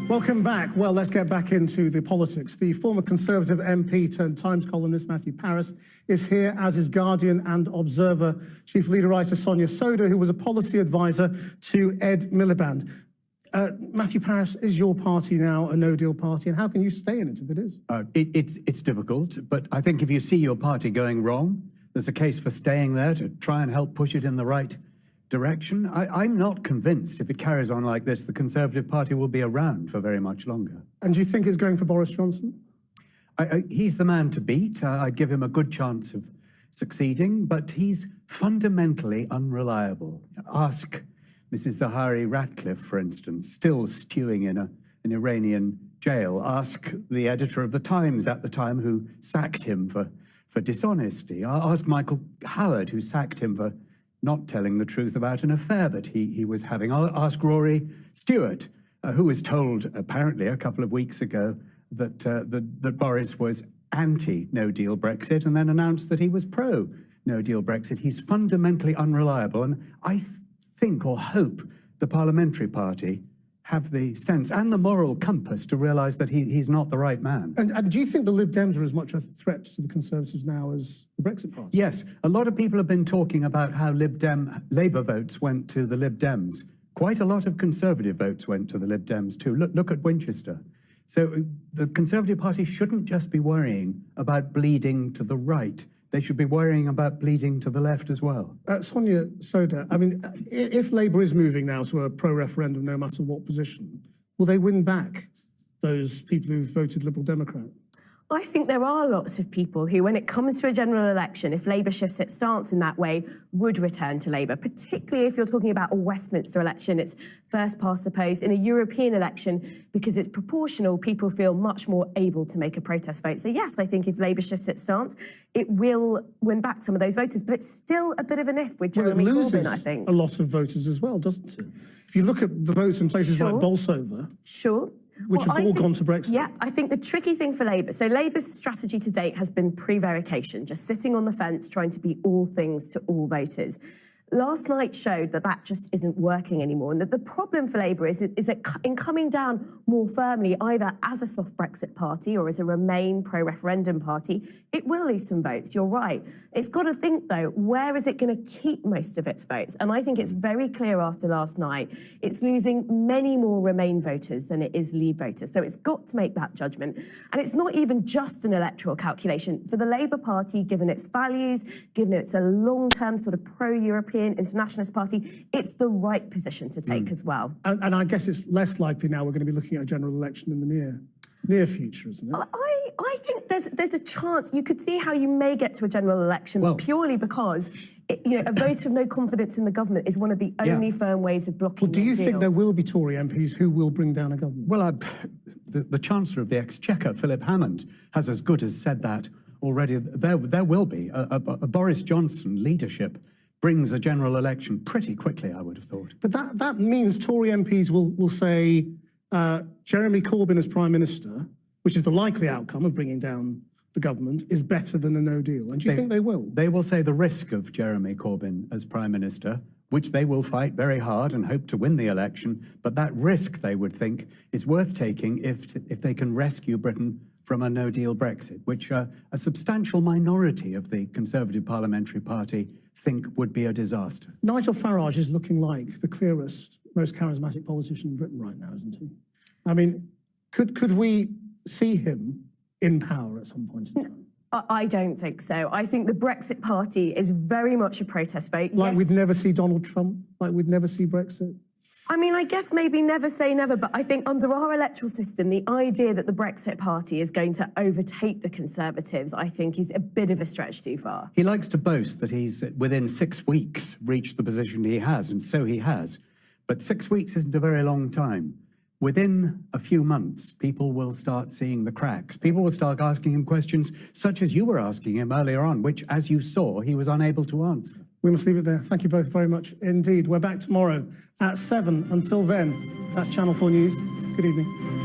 Welcome back. Well, let's get back into the politics. The former Conservative MP turned Times columnist Matthew Parris is here, as is Guardian and Observer chief leader writer Sonia Sodha, who was a policy advisor to Ed Miliband. Matthew Parris, is your party now a no-deal party, and how can you stay in it if it is? It's difficult, but I think if you see your party going wrong, there's a case for staying there to try and help push it in the right direction. I'm not convinced if it carries on like this, the Conservative Party will be around for very much longer. And do you think it's going for Boris Johnson? He's the man to beat. I'd give him a good chance of succeeding, but he's fundamentally unreliable. Ask Mrs. Zaharie Ratcliffe, for instance, still stewing in an Iranian jail. Ask the editor of The Times at the time who sacked him for dishonesty. Ask Michael Howard, who sacked him for not telling the truth about an affair that he was having. I'll ask Rory Stewart, who was told, apparently, a couple of weeks ago that Boris was anti-no-deal Brexit and then announced that he was pro-no-deal Brexit. He's fundamentally unreliable, and I think or hope the Parliamentary Party have the sense and the moral compass to realise that he's not the right man. And do you think the Lib Dems are as much a threat to the Conservatives now as the Brexit Party? Yes. A lot of people have been talking about how Labour votes went to the Lib Dems. Quite a lot of Conservative votes went to the Lib Dems too. Look at Winchester. So the Conservative Party shouldn't just be worrying about bleeding to the right. They should be worrying about bleeding to the left as well. Sonia Sodha, I mean, if Labour is moving now to a pro-referendum, no matter what position, will they win back those people who voted Liberal Democrat? I think there are lots of people who, when it comes to a general election, if Labour shifts its stance in that way, would return to Labour, particularly if you're talking about a Westminster election. It's first past the post. In a European election, because it's proportional, people feel much more able to make a protest vote. So yes, I think if Labour shifts its stance, it will win back some of those voters, but it's still a bit of an if with Jeremy Corbyn, I think. It loses a lot of voters as well, doesn't it? If you look at the votes in places like Bolsover, which have all gone to Brexit. Yeah, I think the tricky thing for Labour, so Labour's strategy to date has been prevarication, just sitting on the fence, trying to be all things to all voters. Last night showed that that just isn't working anymore, and that the problem for Labour is that in coming down more firmly, either as a soft Brexit party or as a Remain pro-referendum party, it will lose some votes, you're right. It's got to think, though, where is it going to keep most of its votes? And I think it's very clear after last night, it's losing many more Remain voters than it is Leave voters. So it's got to make that judgment. And it's not even just an electoral calculation. For the Labour Party, given its values, given it's a long-term sort of pro-European internationalist party, it's the right position to take as well. And I guess it's less likely now we're going to be looking at a general election in the near future, isn't it? I think there's a chance you could see how you may get to a general election purely because a vote of no confidence in the government is one of the only firm ways of blocking. Well, do you think there will be Tory MPs who will bring down a government? Well, the Chancellor of the Exchequer, Philip Hammond, has as good as said that already. There will be a Boris Johnson leadership brings a general election pretty quickly, I would have thought. But that means Tory MPs will say Jeremy Corbyn as Prime Minister, which is the likely outcome of bringing down the government, is better than a no deal. And do you think they will? They will say the risk of Jeremy Corbyn as Prime Minister, which they will fight very hard and hope to win the election, but that risk, they would think, is worth taking if they can rescue Britain from a no-deal Brexit, which a substantial minority of the Conservative Parliamentary Party think would be a disaster. Nigel Farage is looking like the clearest, most charismatic politician in Britain right now, isn't he? I mean, could we see him in power at some point in time? I don't think so. I think the Brexit Party is very much a protest vote. Like we'd never see Donald Trump? Like we'd never see Brexit? I mean, I guess maybe never say never, but I think under our electoral system, the idea that the Brexit Party is going to overtake the Conservatives, I think, is a bit of a stretch too far. He likes to boast that he's, within 6 weeks, reached the position he has, and so he has. But 6 weeks isn't a very long time. Within a few months, people will start seeing the cracks. People will start asking him questions such as you were asking him earlier on, which, as you saw, he was unable to answer. We must leave it there. Thank you both very much indeed. We're back tomorrow at 7. Until then, that's Channel 4 News. Good evening.